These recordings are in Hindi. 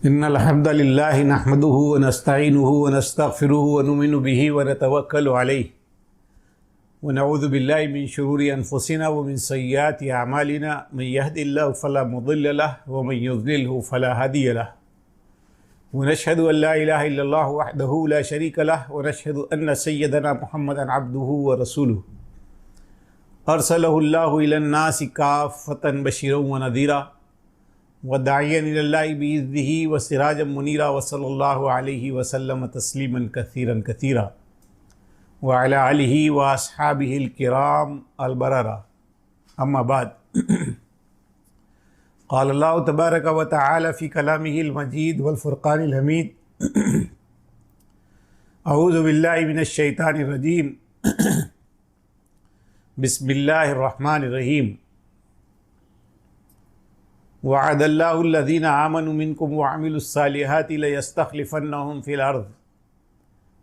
इन्नल हम्दलिल्लाहि नहमदुहु व नस्तईनुहु व नस्तगफिरुहु व नुमिनु बिही व नतवक्कलु अलैहि व नऊज़ु बिल्लाहि मिन शुरूरि अनफुसिना व मिन सय्यिआति अमालिना मन यहदिल्लाहु फला मुदिल्ल लहु व मन युज़लिल्हु फला हादिय लहु व नशहदु अन ला इलाहा इल्लल्लाहु वहदहु ला शरीका लहु व नशहदु अन्न सय्यदना मुहम्मदन अब्दुहु व रसूलुहु अरसलहुल्लाहु इलन नासि काफ़्फ़तन बशीरन व नज़ीरा व दाइयन इलल्लाहि बिइज़्निही व सिराजम मुनीरा व सल्लल्लाहु अलैहि व सल्लम तस्लीमन कसीरन कसीरा व अला आलिही व अस्हाबिहिल किराम अल बररा। अम्मा बाद क़ाल अल्लाहु तबारक व तआला फ़ी कलामिहिल मजीद वल फ़ुरक़ानिल हमीद अऊज़ु बिल्लाहि मिनश शैतानिर रजीम बिस्मिल्लाहिर रहमानिर रहीम। वअदल्लाहु अल्लज़ीना आमनु मिनकुम व अमिलुस्सालिहाति लयस्तख़लिफ़न्नहुम फ़िल अर्ज़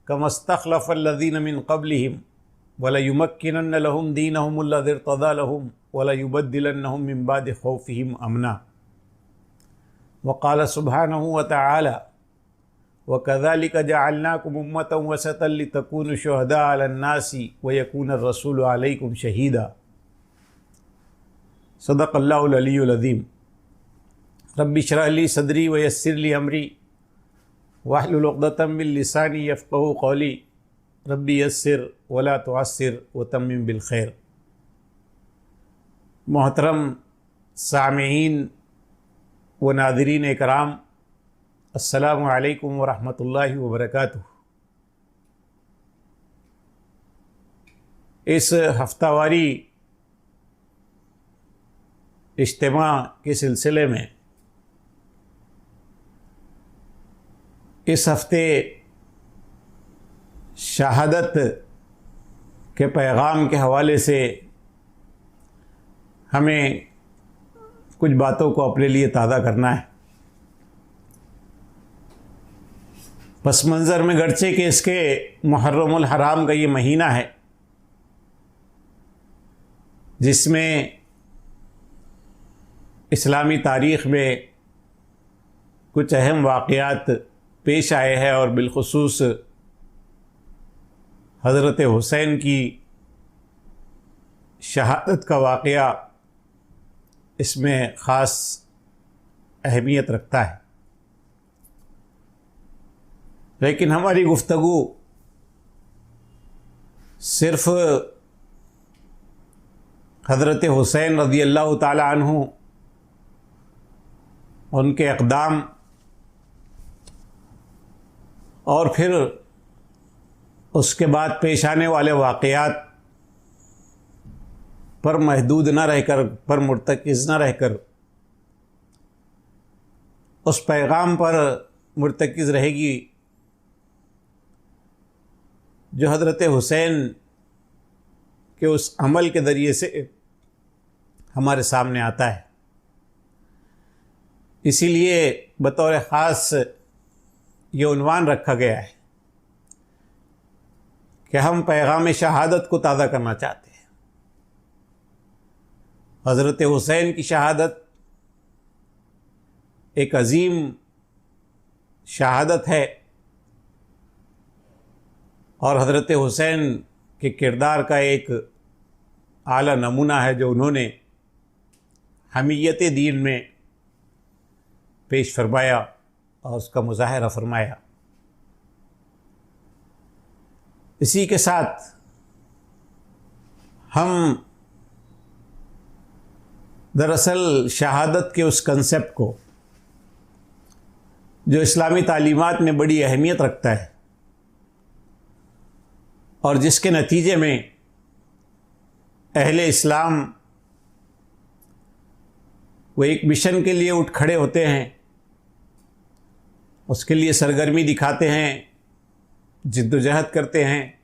कमा इस्तख़लफ़ल्लज़ीना मिन क़ब्लिहिम व लयुमक्किनन्न लहुम दीनहुम अल्लज़ी इर्तज़ा लहुम व लयुबद्दिलन्नहुम मिन बादि ख़ौफ़िहिम अमना। व क़ाल सुब्हानहु व तआला व कज़ालिक जअलनाकुम उम्मतन वसतन लितकूनु शुहदाअ अलन्नासि व यकून अर्रसूलु अलैकुम शहीदा। सदक़ल्लाहुल अलियुल अज़ीम। रब्बि इश्रह ली सदरी व यस्सिर ली अमरी वहलुल उक़दतम मिन लिसानी यफ़क़हू क़ौली रब्बि यस्सिर वला तुअस्सिर व तम्मिम बिल खैर। मोहतरम सामिईन व नाज़रीन इकराम, अस्सलामु अलैकुम व रहमतुल्लाहि व बरकातुहू। इस हफ्तावारी इज्तिमा के सिलसिले में इस हफ्ते शहादत के पैगाम के हवाले से हमें कुछ बातों को अपने लिए ताज़ा करना है। पस मंज़र में गरचे कि इसके मुहर्रमुल हराम का ये महीना है जिसमें इस्लामी तारीख़ में कुछ अहम वाक़यात पेश आए हैं और बिलखुसूस हज़रत हुसैन की शहादत का वाक़या इसमें ख़ास अहमियत रखता है। लेकिन हमारी गुफ्तगू सिर्फ़ हज़रत हुसैन रज़ियल्लाहु ताला अन्हु उनके इक़दाम और फिर उसके बाद पेश आने वाले वाक़यात पर महदूद न रहकर, पर मुर्तकिज़ न रहकर उस पैगाम पर मुर्तकिज़ रहेगी जो हज़रत हुसैन के उस अमल के ज़रिए से हमारे सामने आता है। इसीलिए बतौर ख़ास ये उन्वान रखा गया है कि हम पैगाम शहादत को ताज़ा करना चाहते हैं। हज़रत हुसैन की शहादत एक अज़ीम शहादत है और हज़रत हुसैन के किरदार का एक आला नमूना है जो उन्होंने हमीयत दीन में पेश फरमाया और उसका मुज़ाहरा फरमाया। इसी के साथ हम दरअसल शहादत के उस कंसेप्ट को जो इस्लामी तालीमात में बड़ी अहमियत रखता है और जिसके नतीजे में अहले इस्लाम वो एक मिशन के लिए उठ खड़े होते हैं, उसके लिए सरगर्मी दिखाते हैं, जिद्दोजहद करते हैं,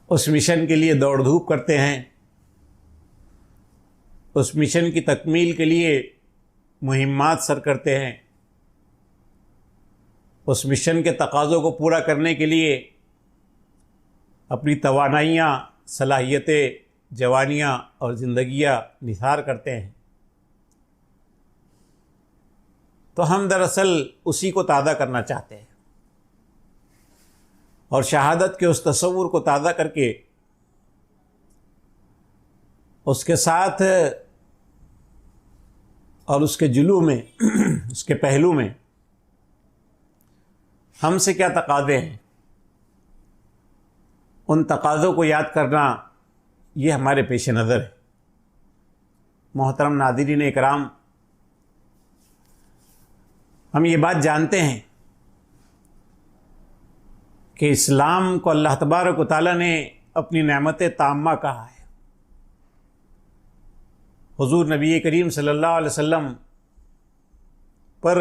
उस मिशन के लिए दौड़ धूप करते हैं, उस मिशन की तकमील के लिए मुहिम्मात सर करते हैं, उस मिशन के तकाज़ों को पूरा करने के लिए अपनी तवानाइयाँ, सलाहियतें, जवानियाँ और ज़िंदगियाँ निसार करते हैं। तो हम दरअसल उसी को ताज़ा करना चाहते हैं और शहादत के उस तसव्वुर को ताज़ा करके उसके साथ और उसके जुलू में उसके पहलू में हमसे क्या तकाज़े हैं, उन तकाज़ों को याद करना ये हमारे पेश नज़र है। मोहतरम नाज़रीन इकराम, हम ये बात जानते हैं कि इस्लाम को अल्लाह तबारक व तआला ने अपनी नेमत ताम्मा कहा है। हुज़ूर नबी करीम सल्लल्लाहु अलैहि वसल्लम पर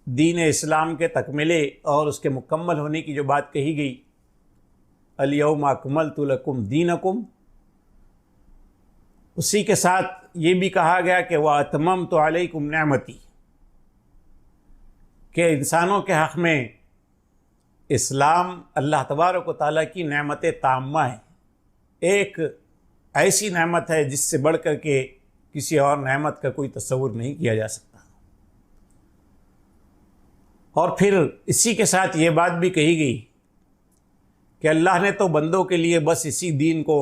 दीन इस्लाम के तकमीले और उसके मुकम्मल होने की जो बात कही गई, अल-यौम अकमलतु लकुम दीनकुम, उसी के साथ ये भी कहा गया कि व अतममतु अलैकुम नेमती, कि इंसानों के हक़ में इस्लाम अल्लाह तबारक व तआला की नेमत ताम्मा है। एक ऐसी नेमत है जिससे बढ़ कर के किसी और नेमत का कोई तस्वुर नहीं किया जा सकता। और फिर इसी के साथ ये बात भी कही गई कि अल्लाह ने तो बंदों के लिए बस इसी दीन को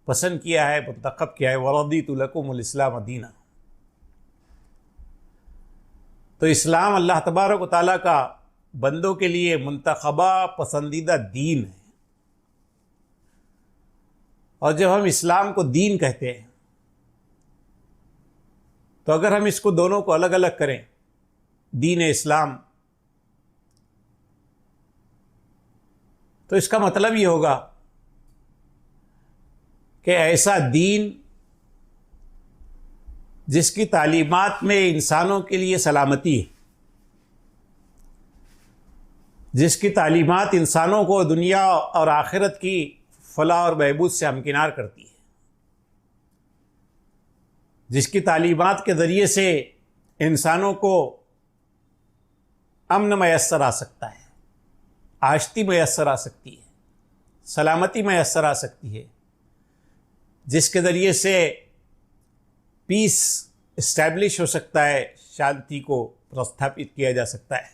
पसंद किया है, मुंतखब किया है, वरदीतु लकुमुल इस्लाम दीना। तो इस्लाम अल्लाह तबारक व तआला का बंदों के लिए मुंतखबा पसंदीदा दीन है। और जब हम इस्लाम को दीन कहते हैं तो अगर हम इसको दोनों को अलग अलग करें, दीन इस्लाम, तो इसका मतलब ये होगा कि ऐसा दीन जिसकी तालीमात में इंसानों के लिए सलामती है, जिसकी तालीमात इंसानों को दुनिया और आखिरत की फलाह और बहबूद से हमकिनार करती है, जिसकी तालीमात के ज़रिए से इंसानों को अमन मैसर आ सकता है, आश्ती मैसर आ सकती है, सलामती मैसर आ सकती है, जिसके ज़रिए से पीस इस्टेब्लिश हो सकता है, शांति को प्रस्थापित किया जा सकता है।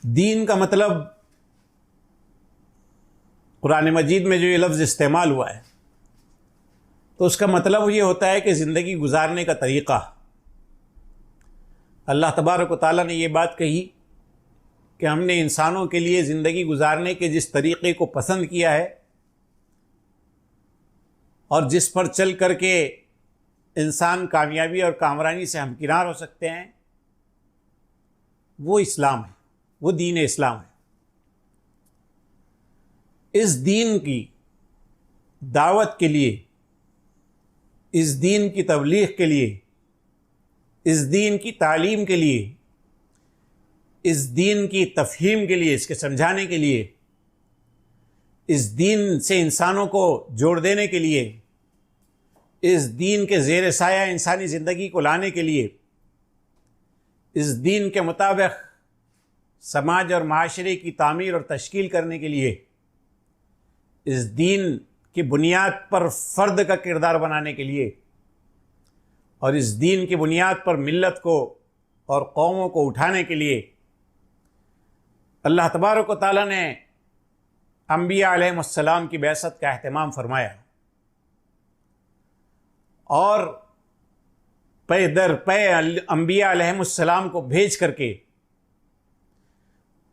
दीन का मतलब कुरान मजीद में जो ये लफ्ज़ इस्तेमाल हुआ है, तो उसका मतलब ये होता है कि ज़िंदगी गुजारने का तरीक़ा। अल्लाह तबारक व तआला ने ये बात कही कि हमने इंसानों के लिए ज़िंदगी गुजारने के जिस तरीक़े को पसंद किया है और जिस पर चल कर के इंसान कामयाबी और कामरानी से हमकिनार हो सकते हैं, वो इस्लाम है, वो दीन इस्लाम है। इस दीन की दावत के लिए, इस दीन की तबलीग के लिए, इस दीन की तालीम के लिए, इस दीन की तफहीम के लिए, इसके समझाने के लिए, इस दीन से इंसानों को जोड़ देने के लिए, इस दीन के ज़ेर साया इंसानी ज़िंदगी को लाने के लिए, इस दीन के मुताबिक समाज और माशरे की तामीर और तश्कील करने के लिए, इस दीन की बुनियाद पर फ़र्द का किरदार बनाने के लिए और इस दीन की बुनियाद पर मिल्लत को और कौमों को उठाने के लिए अल्लाह तबारक व तआला ने अंबिया अलैहिमुस्सलाम की बैसत का एहतमाम फरमाया और पे दर पे अंबिया अलैहिमुस्सलाम को भेज करके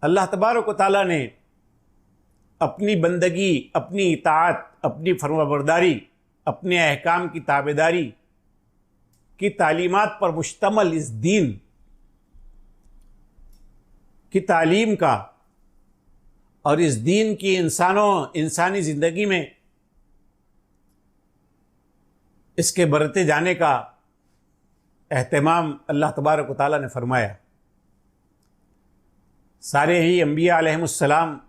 अल्लाह तबारक व तआला ने अपनी बंदगी, अपनी इताअत, अपनी फरमाबरदारी, अपने अहकाम की ताबेदारी की तालीमात पर मुश्तमल इस दीन की तालीम का और इस दीन की इंसानी ज़िंदगी में इसके बरते जाने का एहतमाम अल्लाह तबारक व तआला ने फरमाया। सारे ही अंबिया अलैहिमुस्सलाम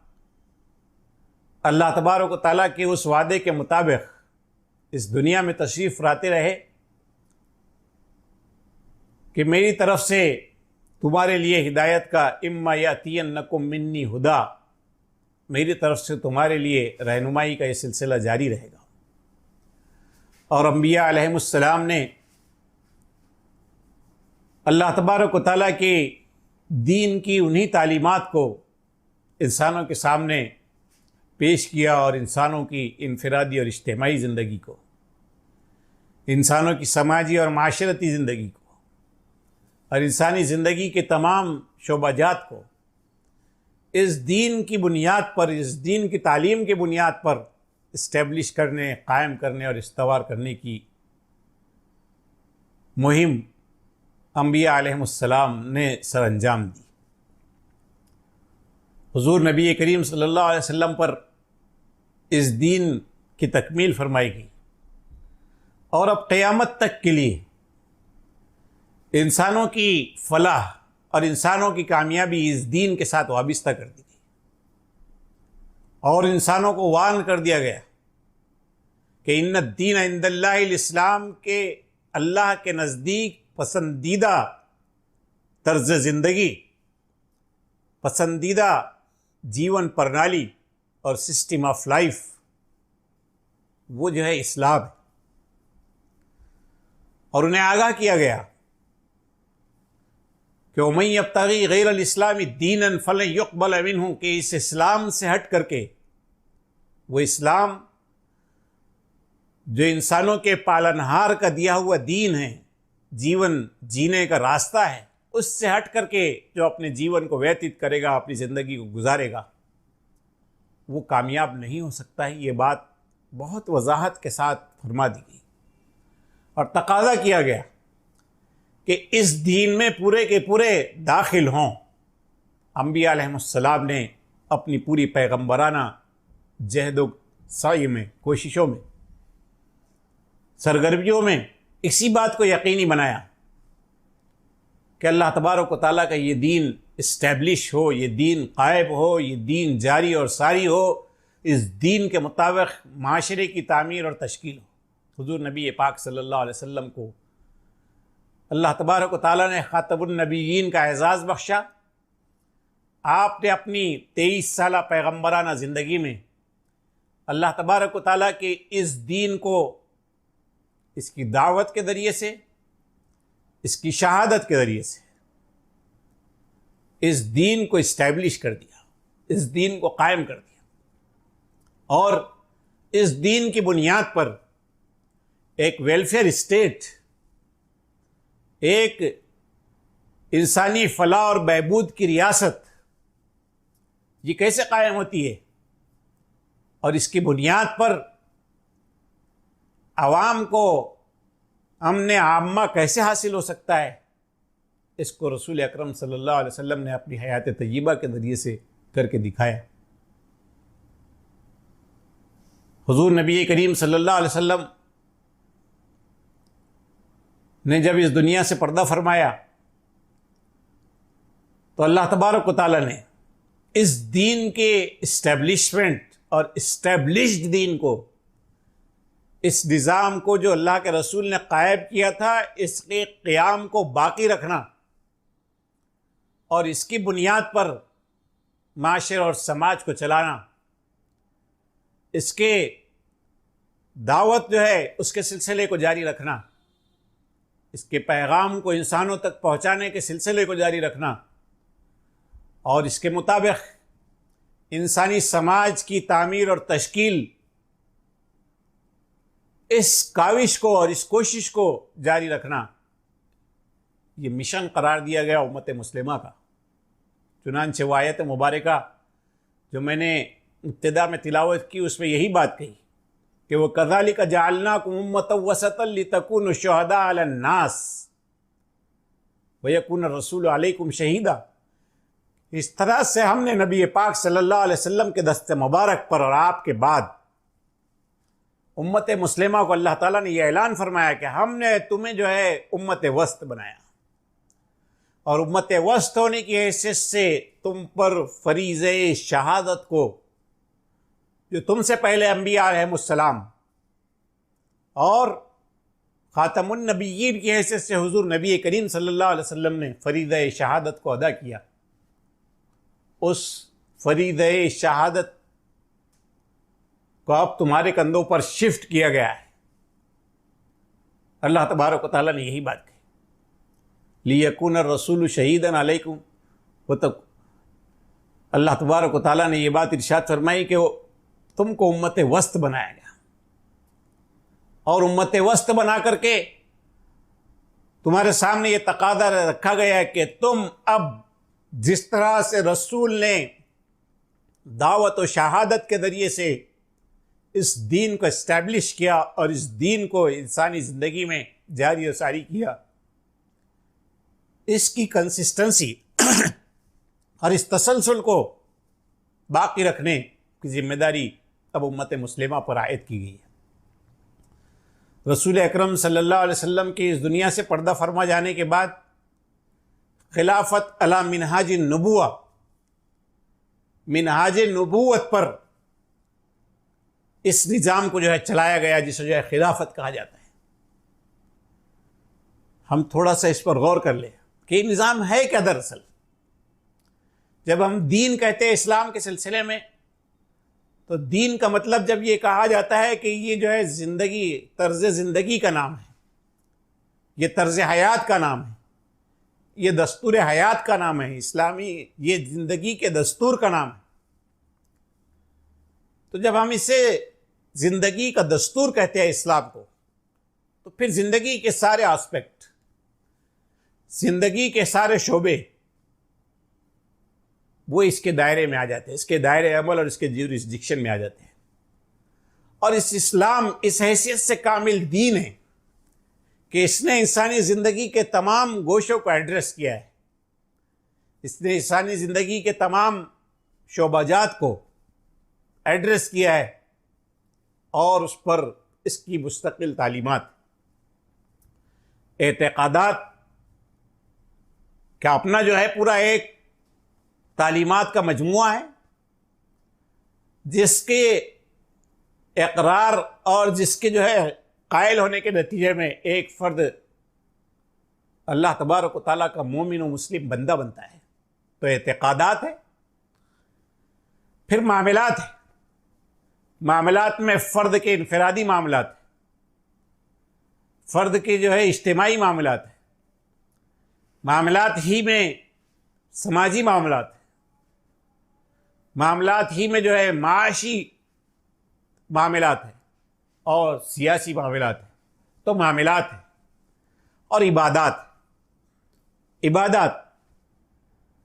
अल्लाह तबारक व तआला के उस वादे के मुताबिक इस दुनिया में तशरीफ़ लाते रहे कि मेरी तरफ से तुम्हारे लिए हिदायत का इम्मा यातियन्नकुम मिन्नी हुदा, मेरी तरफ से तुम्हारे लिए रहनुमाई का ये सिलसिला जारी रहेगा। और अंबिया अलैहिमुस्सलाम ने अल्लाह तबारक व तआला के दीन की उन्हीं तालीमात को इंसानों के सामने पेश किया और इंसानों की इनफरादी और इज्तिमाई ज़िंदगी को, इंसानों की समाजी और माशरती ज़िंदगी को और इंसानी ज़िंदगी के तमाम शोबाजात को इस दीन की बुनियाद पर, इस दीन की तालीम की बुनियाद पर इस्टेब्लिश करने, कायम करने और इस्तवार करने की मुहिम अंबिया अलैहिमुस्सलाम ने सर अंजाम दी। हुज़ूर नबी करीम सल्लल्लाहु अलैहि वसल्लम पर इस दीन की तकमील फरमाई गई और अब क़यामत तक के लिए इंसानों की फलाह और इंसानों की कामयाबी इस दीन के साथ वाबिस्ता कर दी गई और इंसानों को वार्न कर दिया गया कि इन्ना दीन इंदल्लाहिल इस्लाम, के अल्लाह के नज़दीक पसंदीदा तर्ज ज़िंदगी, पसंदीदा जीवन प्रणाली और सिस्टम ऑफ लाइफ वो जो है इस्लाम है। और उन्हें आगाह किया गया कि उमन यब्तगी गैरल इस्लामी दीनन फलन युक़बल मिन्हु, कि इस इस्लाम से हट करके, वो इस्लाम जो इंसानों के पालनहार का दिया हुआ दीन है, जीवन जीने का रास्ता है, उससे हट करके जो अपने जीवन को व्यतीत करेगा, अपनी ज़िंदगी को गुजारेगा, वो कामयाब नहीं हो सकता है। ये बात बहुत वजाहत के साथ फरमा दी गई और तकाज़ा किया गया कि इस दीन में पूरे के पूरे दाखिल हों। अंबिया अलैहिमुस्सलाम ने अपनी पूरी पैगम्बराना जहद व साई में, कोशिशों में, सरगर्मियों में इसी बात को यकीनी बनाया कि अल्लाह तबारक व तआला का ये दीन इस्टेब्लिश हो, ये दीन कायम हो, ये दीन जारी और सारी हो, इस दीन के मुताबिक माशरे की तामीर और तश्कील हो। हुज़ूर नबी पाक सल्लल्लाहु अलैहि वसल्लम को अल्लाह तबारक व तआला ने खातमुन नबीयीन का एजाज़ बख्शा। आपने अपनी 23 साला पैगम्बराना ज़िंदगी में अल्लाह तबारक व तआला के इस दीन को, इसकी दावत के ज़रिए से, इसकी शहादत के ज़रिए से इस दीन को इस्टेब्लिश कर दिया, इस दीन को कायम कर दिया और इस दीन की बुनियाद पर एक वेलफेयर स्टेट, एक इंसानी फलाह और बहबूद की रियासत, ये कैसे कायम होती है और इसकी बुनियाद पर आवाम को अमन आम्मा कैसे हासिल हो सकता है, इसको रसूल अकरम सल्लल्लाहु अलैहि वसल्लम ने अपनी हयात तय्यबा के ज़रिए से करके दिखाया। हुज़ूर नबी करीम सल्लल्लाहु अलैहि वसल्लम ने जब इस दुनिया से पर्दा फरमाया तो अल्लाह तबारक व तआला ने इस दीन के इस्टेब्लिशमेंट और इस्टेब्लिश्ड दीन को, इस निज़ाम को जो अल्लाह के रसूल ने कायम किया था, इसके क़याम को बाकी रखना और इसकी बुनियाद पर माशरे और समाज को चलाना, इसके दावत जो है उसके सिलसिले को जारी रखना, इसके पैगाम को इंसानों तक पहुंचाने के सिलसिले को जारी रखना और इसके मुताबिक इंसानी समाज की तामीर और तश्कील, इस काविश को और इस कोशिश को जारी रखना, ये मिशन करार दिया गया उम्मत मुस्लिमा का। चुनांचे वो आयत मुबारका जो मैंने इब्तिदा में तिलावत की, उसमें यही बात कही कि वो कज़ालिका जअलनाकुम उम्मतन वसतन लितकूनु शुहदा अलन नास व यकून रसूल अलैकुम शहीदा। इस तरह से हमने नबी पाक सल्लल्लाहु अलैहि वसल्लम के दस्ते मुबारक पर और आपके बाद उम्मत मुस्लिमा को अल्लाह ताला ने यह ऐलान फरमाया कि हमने तुम्हें जो है उम्मत वस्त बनाया और उम्मत वस्त होने की हैसियत से तुम पर फरीज़े शहादत को, जो तुमसे पहले अंबिया अलैहिमुस्सलाम और ख़ातमुन नबिय्यीन की हैसियत से हुज़ूर नबी करीम सल्लल्लाहु अलैहि वसल्लम ने फरीज़े शहादत को अदा किया, उस फरीज़े शहादत को अब तुम्हारे कंधों पर शिफ्ट किया गया है। अल्लाह तबारक व तआला ने यही बात कही, लियकुन रसूल शहीदन अलैकुम, वो तो अल्लाह तबारक व तआला ने ये बात इरशाद फरमाई कि वो तुमको उम्मत वस्त बनाया गया, और उम्मत वस्त बना करके तुम्हारे सामने ये तकादा रखा गया है कि तुम अब जिस तरह से रसूल ने दावत और शहादत के ज़रिए से इस दीन को इस्टेब्लिश किया और इस दीन को इंसानी ज़िंदगी में जारी और सारी किया, इसकी कंसिस्टेंसी और इस तसलसल को बाकी रखने की जिम्मेदारी अब उम्मत मुस्लिमा पर आयद की गई है। रसूल अकरम सल्लल्लाहु अलैहि वसल्लम के इस दुनिया से पर्दा फरमा जाने के बाद खिलाफत अला मिनहाज नबुवा, मिनहाज नबूवत पर इस निज़ाम को जो है चलाया गया, जिसे जो है खिलाफत कहा जाता है। हम थोड़ा सा इस पर गौर कर लें कि निज़ाम है क्या दरअसल। जब हम दीन कहते हैं इस्लाम के सिलसिले में, तो दीन का मतलब जब ये कहा जाता है कि ये जो है ज़िंदगी, तर्ज ज़िंदगी का नाम है, ये तर्ज हयात का नाम है, ये दस्तूर हयात का नाम है, इस्लामी ये ज़िंदगी के दस्तूर का नाम है। तो जब हम इसे ज़िंदगी का दस्तूर कहते हैं इस्लाम को, तो फिर ज़िंदगी के सारे एस्पेक्ट, ज़िंदगी के सारे शोबे वो इसके दायरे में आ जाते हैं, इसके दायरे अमल और इसके ज्यूरिसडिक्शन में आ जाते हैं। और इस इस्लाम इस हैसियत से कामिल दीन है कि इसने इंसानी ज़िंदगी के तमाम गोशों को एड्रेस किया है, इसने इंसानी ज़िंदगी के तमाम शोबाजात को एड्रेस किया है और उस पर इसकी मुस्तकिल तालीमात, एतक़ादात का अपना जो है पूरा एक तालीमात का मजमुआ है, जिसके इकरार और जिसके जो है कायल होने के नतीजे में एक फ़र्द अल्लाह तबारक व तआला का मोमिन और मुस्लिम बंदा बनता है। तो एतक़ादात है, फिर मामलात है, मामलात में फ़र्द के इनफरादी मामलात है, फ़र्द के जो है इज्तिमाई मामलात है, मामलात ही में समाजी मामलात है, मामलात ही में जो है माशी मामलात है और सियासी मामलात है। तो मामलात है और इबादात, इबादात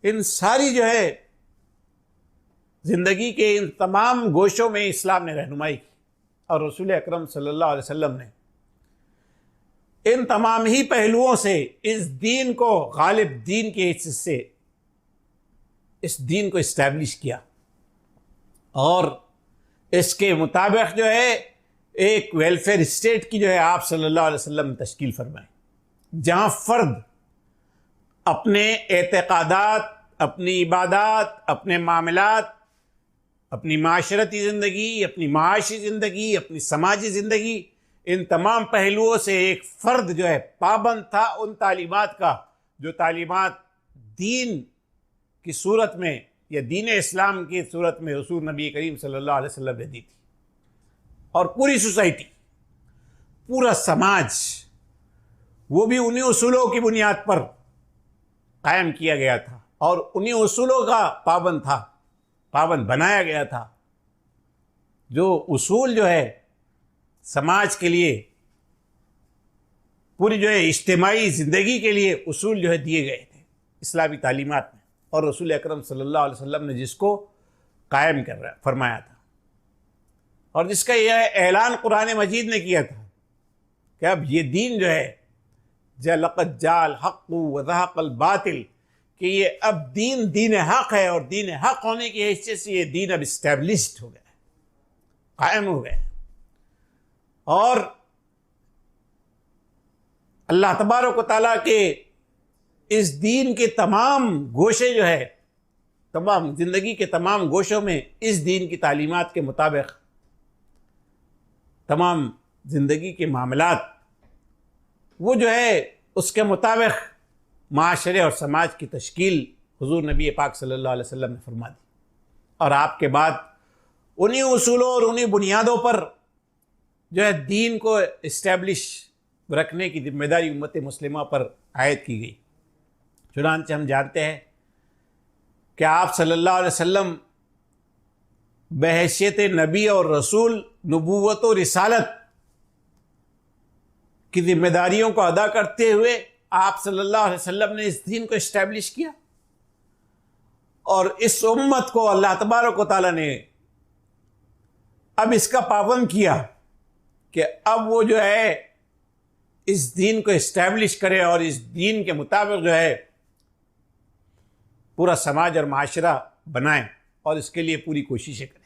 इन सारी जो है ज़िंदगी के इन तमाम गोशों में इस्लाम ने रहनुमाई की, और रसूल अकरम सल्लल्लाहु अलैहि वसल्लम ने इन तमाम ही पहलुओं से इस दीन को गालिब दीन के हिस्से से इस दीन को इस्टेब्लिश किया, और इसके मुताबिक जो है एक वेलफेयर स्टेट की जो है आप सल्लल्लाहु अलैहि वसल्लम ने तश्कील फरमाई, जहाँ फ़र्द अपने एतक़ादात, अपनी इबादात, अपने मामलात, अपनी माशरती ज़िंदगी, अपनी माशी ज़िंदगी, अपनी समाजी ज़िंदगी, इन तमाम पहलुओं से एक फ़र्द जो है पाबंद था उन तालीमात का जो तालीमात दीन की सूरत में या दीन इस्लाम की सूरत में रसूल नबी करीम सल्लल्लाहु अलैहि वसल्लम ने दी थी। और पूरी सोसाइटी, पूरा समाज, वो भी उन्हीं उसूलों की बुनियाद पर कायम किया गया था और उन्हीं उसूलों का पाबंद था, पाबंद बनाया गया था। जो उसूल जो है समाज के लिए, पूरी जो है इज्तिमाई ज़िंदगी के लिए उसूल जो है दिए गए थे इस्लामी तालीमात में, और रसूल अकरम सल्लल्लाहु अलैहि वसल्लम ने जिसको कायम फरमाया था और जिसका यह ऐलान कुरान मजीद ने किया था कि अब ये दीन जो है लक़द जाल हक़्क़ु व ज़हक़ल बातिल, कि ये अब दीन दीन हक़ है और दीन हक़ होने की हैसियत से ये दीन अब इस्टेब्लिश्ड हो गया, कायम हो गया। और अल्लाह तबारक व तआला के इस दीन के तमाम गोशे जो है, तमाम ज़िंदगी के तमाम गोशों में इस दीन की तालीमात के मुताबिक तमाम ज़िंदगी के मामलात वो जो है उसके मुताबिक माशरे और समाज की तश्कील हुज़ूर नबी पाक सल्लल्लाहु अलैहि वसल्लम ने फरमा दी। और आपके बाद उन्हीं उसूलों और उन्हीं बुनियादों पर जो है दीन को इस्टेब्लिश रखने की जिम्मेदारी उम्मत मुस्लिमा पर आयद की गई। चुनांचे हम जानते हैं कि आप सल्लल्लाहु अलैहि वसल्लम बहैसियत नबी और रसूल, नबूवत और रिसालत की जिम्मेदारियों को अदा करते हुए आप सल्लल्लाहु अलैहि वसल्लम ने इस दीन को इस्टेब्लिश किया और इस उम्मत को अल्लाह तबारक व तआला ने अब इसका पाबंद किया कि अब वो जो है इस दीन को इस्टेब्लिश करे और इस दीन के मुताबिक जो है पूरा समाज और माशरा बनाए और इसके लिए पूरी कोशिशें करें।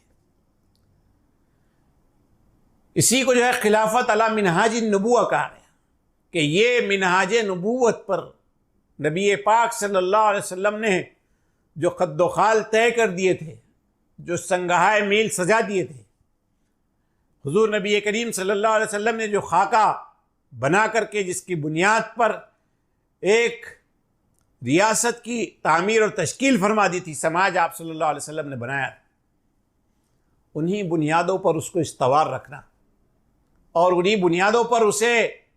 इसी को जो है खिलाफत अला मिनहाज नबुवा कहा गया कि ये मिनहाज नबूवत पर नबी पाक सल्लल्लाहु अलैहि वसल्लम ने जो खद्दोखाल तय कर दिए थे, जो संगहाए मील सजा दिए थे, हुजूर नबी करीम सल्लल्लाहु अलैहि वसल्लम ने जो खाका बना करके जिसकी बुनियाद पर एक रियासत की तामीर और तश्कील फरमा दी थी, समाज आप सल्लल्लाहु अलैहि वसल्लम ने बनाया, उन्हीं बुनियादों पर उसको इस्तवार रखना और उन्हीं बुनियादों पर उसे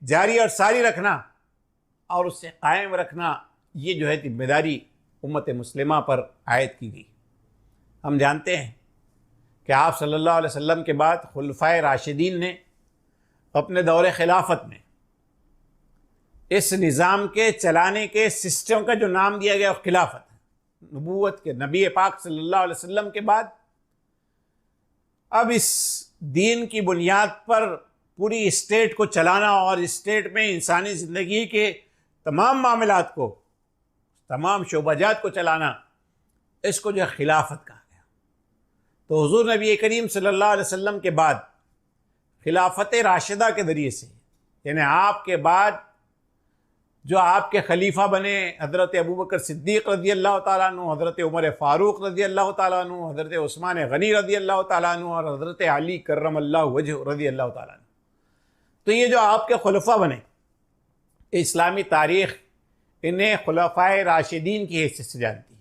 जारी और सारी रखना और उससे कायम रखना, ये जो है जिम्मेदारी उम्मत मुस्लिमा पर आयद की गई। हम जानते हैं कि आप सल्लल्लाहु अलैहि वसल्लम के बाद खुलफाए राशिदीन ने अपने दौरे खिलाफत में इस निज़ाम के चलाने के सिस्टम का जो नाम दिया गया खिलाफत है, नबूवत के नबी पाक सल्लल्लाहु अलैहि वसल्लम के बाद अब इस दीन की बुनियाद पर पूरी स्टेट को चलाना और स्टेट में इंसानी ज़िंदगी के तमाम मामलात को, तमाम शोबाजात को चलाना, इसको जो है खिलाफत कहा गया। तो हुजूर नबी करीम सल्लल्लाहु अलैहि वसल्लम के बाद खिलाफत राशिदा के ज़रिए से, यानी आपके बाद जो आपके खलीफा बने हज़रत अबू बकर सिद्दीक़ रज़ी अल्लाह ताला अन्हु, हज़रत उमर फ़ारूक रज़ी अल्लाह ताला अन्हु, हज़रत उस्मान गनी रज़ी अल्लाह ताला अन्हु और हज़रत अली कर्रमल्लाहु वजहु रज़ी अल्लाह ताला अन्हु, तो ये जो आपके खुलफा बने, इस्लामी तारीख़ इन्हें खुलफाए राशिदीन की हैसियत से जानती है।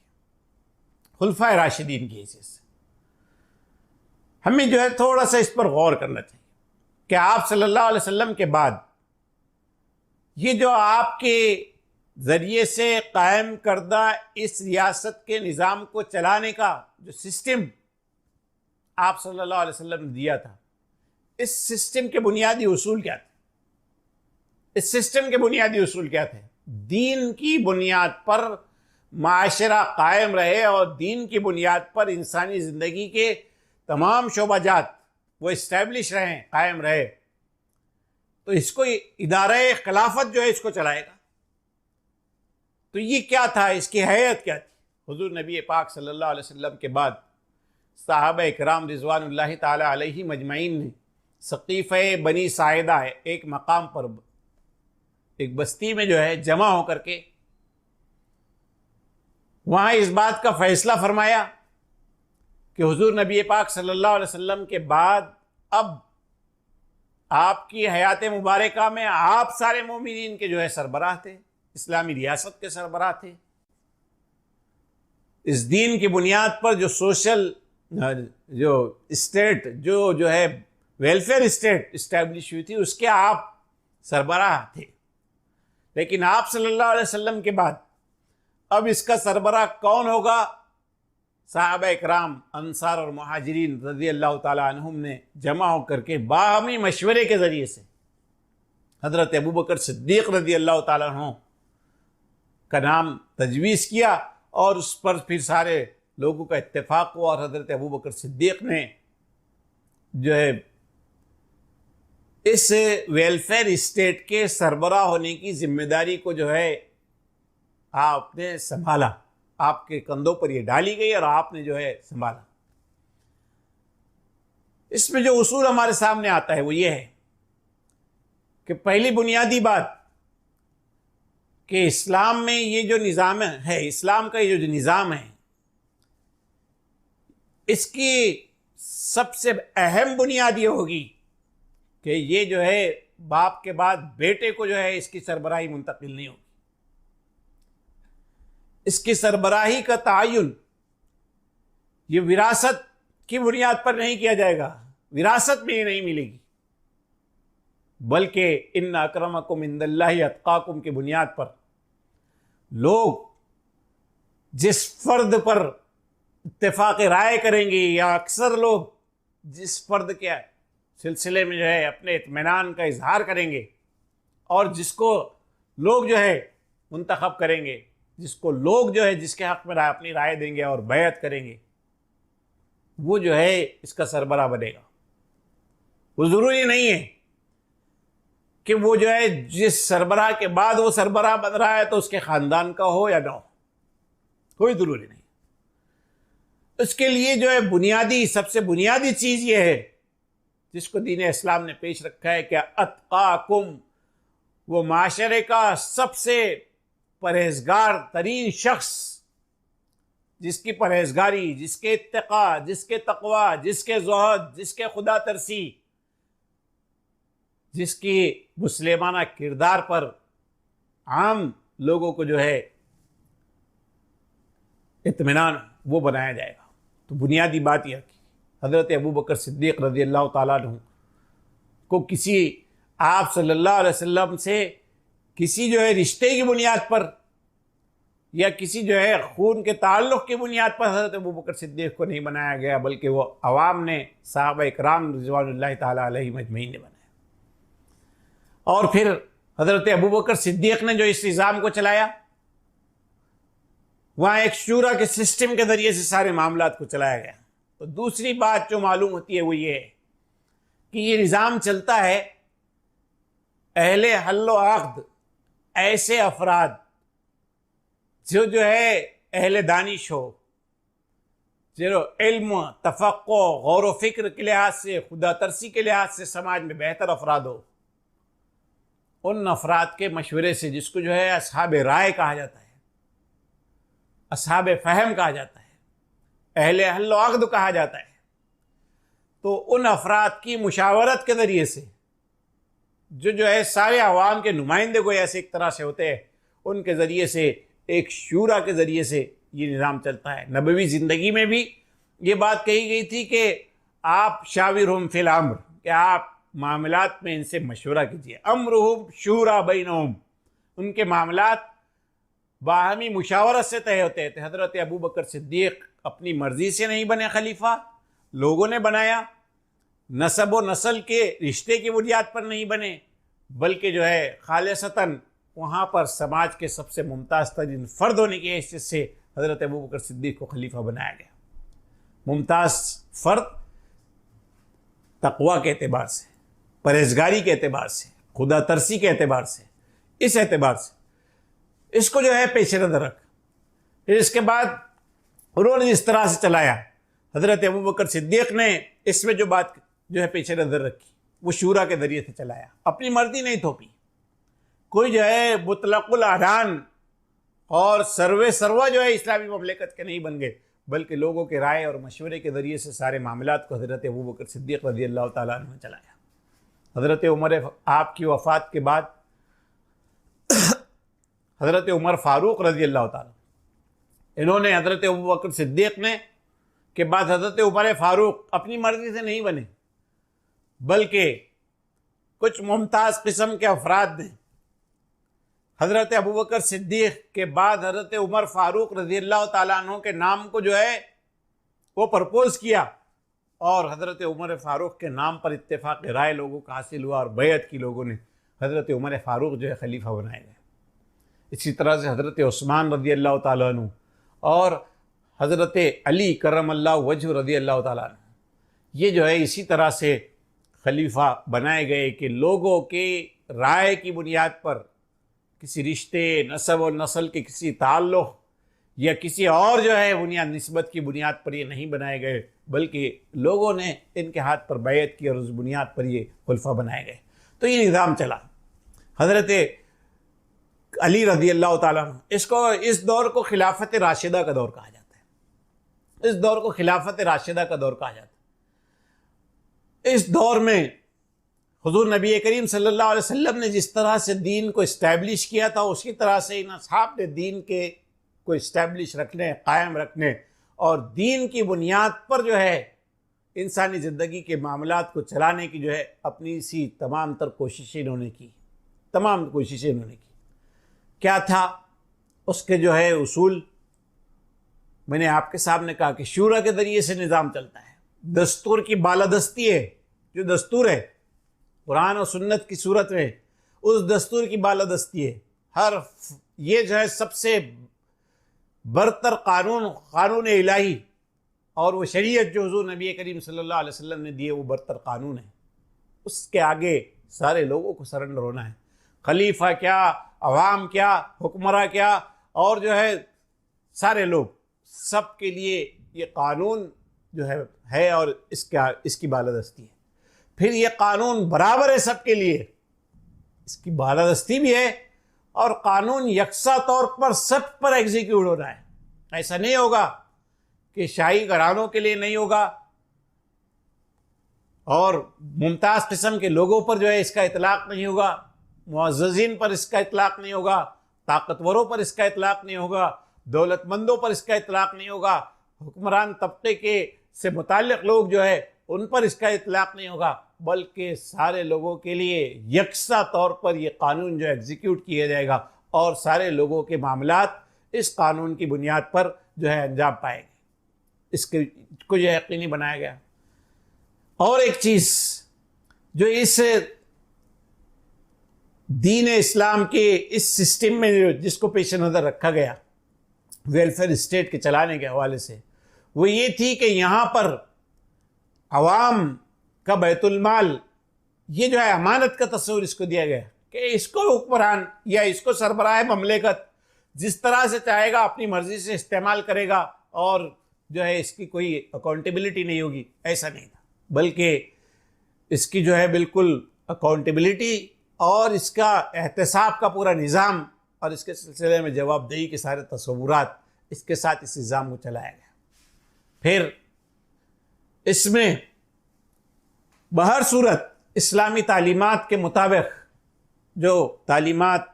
खुलफाए राशिदीन की हैसियत से हमें जो है थोड़ा सा इस पर गौर करना चाहिए कि आप सल्लल्लाहु अलैहि वसल्लम के बाद ये जो आपके ज़रिए से कायम करदा इस रियासत के निज़ाम को चलाने का जो सिस्टम आप सल्लल्लाहु अलैहि वसल्लम ने दिया था, इस सिस्टम के बुनियादी उसूल क्या थे? इस सिस्टम के बुनियादी उसूल क्या थे? दीन की बुनियाद पर माशरा कायम रहे और दीन की बुनियाद पर इंसानी ज़िंदगी के तमाम शोबाजात वो इस्टेब्लिश रहें, कायम रहे, तो इसको इदारे खिलाफत जो है इसको चलाएगा। तो ये क्या था, इसकी हैयत क्या थी? हुजूर नबी पाक सल्लल्लाहु अलैहि वसल्लम के बाद सहाबा किराम रिज़वानुल्लाहि ताला अलैहिम अजमईन ने सक़ीफ़े बनी साइदा है एक मकाम पर, एक बस्ती में जो है जमा होकर के वहाँ इस बात का फ़ैसला फरमाया कि हुजूर नबी पाक सल्लल्लाहु अलैहि वसल्लम के बाद अब आपकी हयात मुबारका में आप सारे मोमिनीन के जो है सरबराह थे, इस्लामी रियासत के सरबराह थे। इस दीन की बुनियाद पर जो सोशल जो स्टेट जो है वेलफेयर स्टेट इस्टेब्लिश हुई थी, उसके आप सरबराह थे। लेकिन आप सल्लल्लाहु अलैहि वसल्लम के बाद अब इसका सरबराह कौन होगा? सहाबा इकराम अंसार और मुहाजिरीन रज़ी अल्लाह ताला अन्हुम ने जमा होकर के बाहमी मशवरे के ज़रिए से हज़रत अबू बकर सिद्दीक़ रज़ी अल्लाह ताला अन्हु का नाम तजवीज़ किया और उस पर फिर सारे लोगों का इत्तेफाक हुआ और हज़रत अबू बकर सिद्दीक़ ने जो है इस वेलफेयर स्टेट के सरबराह होने की जिम्मेदारी को जो है आपने संभाला, आपके कंधों पर ये डाली गई और आपने जो है संभाला। इसमें जो उसूल हमारे सामने आता है वो ये है कि पहली बुनियादी बात कि इस्लाम में ये जो निज़ाम है, इस्लाम का ये जो निज़ाम है, इसकी सबसे अहम बुनियाद ये होगी कि ये जो है बाप के बाद बेटे को जो है इसकी सरबराही मुंतकिल नहीं होगी। इसकी सरबराही का तयन ये विरासत की बुनियाद पर नहीं किया जाएगा, विरासत में ये नहीं मिलेगी, बल्कि इन्ना अक्रमकुम इंदल्लाहि अत्काकुम की बुनियाद पर लोग जिस फ़र्द पर इत्तेफाक राय करेंगे या अक्सर लोग जिस फ़र्द के सिलसिले में जो है अपने इत्मीनान का इजहार करेंगे और जिसको लोग जो है मुंतखब करेंगे, जिसको लोग जो है जिसके हक़ में अपनी राय देंगे और बैत करेंगे, वो जो है इसका सरबराह बनेगा। वो ज़रूरी नहीं है कि वो जो है जिस सरबराह के बाद वो सरबराह बन रहा है तो उसके ख़ानदान का हो या ना हो, कोई ज़रूरी नहीं। उसके लिए जो है बुनियादी, सबसे बुनियादी चीज़ ये है जिसको दीन इस्लाम ने पेश रखा है कि अत्काकुम, वो माशरे का सबसे परहेजगार तरीन शख्स, जिसकी परहेजगारी, जिसके इत्तका, जिसके तकवा, जिसके ज़ुहद, जिसके खुदा तरसी, जिसकी मुस्लिमाना किरदार पर आम लोगों को जो है इत्मीनान, वो बनाया जाएगा। तो बुनियादी बात यह की हज़रत अबू बकर सिद्दीक़ रज़ी अल्लाह ताला अन्हु को किसी आप सल्लल्लाहु अलैहि वसल्लम से किसी जो है रिश्ते की बुनियाद पर या किसी जो है खून के ताल्लुक़ की बुनियाद पर हज़रत अबू बकर सिद्दीक़ को नहीं बनाया गया, बल्कि वो अवाम ने, सहाबा इकराम रिज़वानुल्लाहि ताला अलैहिम अजमईन ने बनाया। और फिर हज़रत अबू बकर सिद्दीक़ ने जो इस निज़ाम को चलाया, वहाँ एक शूरा के सिस्टम के ज़रिए से सारे मामलात को चलाया गया। तो दूसरी बात जो मालूम होती है वो ये है कि ये निज़ाम चलता है अहले हल्लो अक़्द, ऐसे अफराद जो है अहले दानिश हो, जो इल्म, तफ़क्को, गौर व फ़िक्र के लिहाज से, खुदा तरसी के लिहाज से समाज में बेहतर अफराद हो, उन अफराद के मशवरे से, जिसको जो है असहाब राय कहा जाता है, असहाब फ़हम कहा जाता है, अहले हल्लो अक़्द कहा जाता है, तो उन अफराद की मुशावरत के ज़रिए से जो है सारे अवाम के नुमाइंदे को ऐसे एक तरह से होते हैं, उनके ज़रिए से, एक शूरा के ज़रिए से ये निज़ाम चलता है। नबवी ज़िंदगी में भी ये बात कही गई थी कि आप शाविरहुम फ़िल अम्र, कि आप मामलात में इनसे मशवरा कीजिए। अम्रुहुम शूरा बैनहुम, उनके मामलात बाहमी मुशावरत से तय होते हैं। हज़रत अबू बकर सिद्दीक़ अपनी मर्ज़ी से नहीं बने खलीफा, लोगों ने बनाया। नसब व नस्ल के रिश्ते की बुनियाद पर नहीं बने, बल्कि जो है खालिसतन वहाँ पर समाज के सबसे मुमताज़ तरीन फ़र्द होने की हैसियत से हज़रत अबू बकर सिद्दीक़ को खलीफा बनाया गया। मुमताज़ फ़र्द तक़वा के एतबार से, परहेज़गारी के एतबार से, खुदा तरसी के एतबार से, इस एतबार से इसको जो है पेश नज़र रख। फिर इसके बाद उन्होंने जिस तरह से चलाया, हज़रत अबू बकर सिद्दीक़ ने इसमें जो बात जो है पेश नज़र रखी, वो शूरा के ज़रिए से चलाया, अपनी मर्जी नहीं थोपी। कोई जो है मुतलक़ुल आरान और सर्वे सर्वा जो है इस्लामी ममलिकत के नहीं बन गए, बल्कि लोगों के राय और मशवरे के ज़रिए से सारे मामलात को हज़रत अबू बकर सिद्दीक़ रज़ी अल्लाह ताला अन्हु ने चलाया। हज़रत उमर आपकी वफ़ात के बाद हज़रत उमर फ़ारूक रज़ी अल्लाह ताला, इन्होंने हज़रत अबू बकर सिद्दीक़ ने के बाद हज़रत उमर फ़ारूक अपनी मर्ज़ी से नहीं बने, बल्कि कुछ मुमताज़ किस्म के अफराद ने हज़रत अबू बकर सिद्दीक़ के बाद हज़रत उमर फ़ारूक रज़ी अल्लाह ताला अन्हु के नाम को जो है वो प्रपोज़ किया, और हज़रत उमर फ़ारूक के नाम पर इत्तेफाक राय लोगों का हासिल हुआ और बैत की लोगों ने हज़रत उमर फ़ारूक जो है खलीफा बनाए गए। इसी तरह से हज़रत उस्मान रज़ी अल्लाह ताला अन्हु और हज़रत अली करमल्लाहु वजहु रज़ी अल्लाह ताला अन्हु, ये जो है इसी तरह से खलीफा बनाए गए कि लोगों के राय की बुनियाद पर, किसी रिश्ते, नसब और नस्ल के किसी ताल्लुक़ या किसी और जो है बुनियाद निस्बत की बुनियाद पर ये नहीं बनाए गए, बल्कि लोगों ने इनके हाथ पर बैत की और उस बुनियाद पर ये खुलफा बनाए गए। तो ये निज़ाम चला। हज़रत अली रज़ी अल्लाह ताला अन्हु, इसको, इस दौर को खिलाफत राशिदा का दौर कहा जाता है। इस दौर को खिलाफत राशिदा का दौर कहा जाता है। इस दौर में हुज़ूर नबी करीम सल्लल्लाहु अलैहि वसल्लम ने जिस तरह से दीन को इस्टेब्लिश किया था, उसी तरह से इन असहाब ने दीन के को इस्टेब्लिश रखने, कायम रखने और दीन की बुनियाद पर जो है इंसानी ज़िंदगी के मामलात को चलाने की जो है अपनी सी तमाम तर कोशिशें इन्होंने की। तमाम कोशिशें इन्होंने की। क्या था उसके जो है उसूल, मैंने आपके सामने कहा कि शूरा के ज़रिए से निज़ाम चलता है, दस्तूर की बालादस्ती है, जो दस्तूर है कुरान और सुन्नत की सूरत में, उस दस्तूर की बालादस्ती है। हर ये जो है सबसे बरतर कानून इलाही, और वो शरीयत जो हुज़ूर नबी करीम सल्लल्लाहु अलैहि वसल्लम ने दिए वो बरतर कानून है। उसके आगे सारे लोगों को सरेंडर होना है। खलीफा क्या, अवाम क्या, हुक्मरा क्या, और जो है सारे लोग, सब के लिए ये कानून जो है और इसकी बालादस्ती है। फिर ये कानून बराबर है सबके लिए, इसकी बालादस्ती भी है, और कानून यकसा तौर पर सब पर एग्जीक्यूट हो रहा है। ऐसा नहीं होगा कि शाही घरानों के लिए नहीं होगा और मुमताज़ किस्म के लोगों पर जो है इसका इतलाक़ नहीं होगा, मुअज़्ज़ज़ीन पर इसका इतलाक़ नहीं होगा, ताकतवरों पर इसका इतलाक़ नहीं होगा, दौलतमंदों पर इसका इतलाक़ नहीं होगा, हुक्मरान तबके के से मुताल्लिक़ लोग जो है उन पर इसका इतलाक़ नहीं होगा, बल्कि सारे लोगों के लिए यकसा तौर पर यह कानून जो एग्जीक्यूट किया जाएगा और सारे लोगों के मामलात इस कानून की बुनियाद पर जो है अंजाम पाएंगे। इसको जो यकीनी बनाया गया। और एक चीज़ जो इस दीन इस्लाम के इस सिस्टम में जिसको पेश नज़र रखा गया वेलफेयर स्टेट के चलाने के हवाले से, वो ये थी कि यहाँ पर अवाम का बैतुलमाल, ये जो है अमानत का तस्वुर इसको दिया गया कि इसको हुक्मरान या इसको सरबराह ममलिकत जिस तरह से चाहेगा अपनी मर्ज़ी से इस्तेमाल करेगा और जो है इसकी कोई अकाउंटेबिलिटी नहीं होगी। ऐसा नहीं था, बल्कि इसकी जो है बिल्कुल अकाउंटेबिलिटी और इसका एहतसाब का पूरा निज़ाम और इसके सिलसिले में जवाबदेही के सारे तस्वुरात इसके साथ इस निज़ाम को चलाया गया। फिर इसमें बहर सूरत इस्लामी तालीमात के मुताबिक जो तालीमात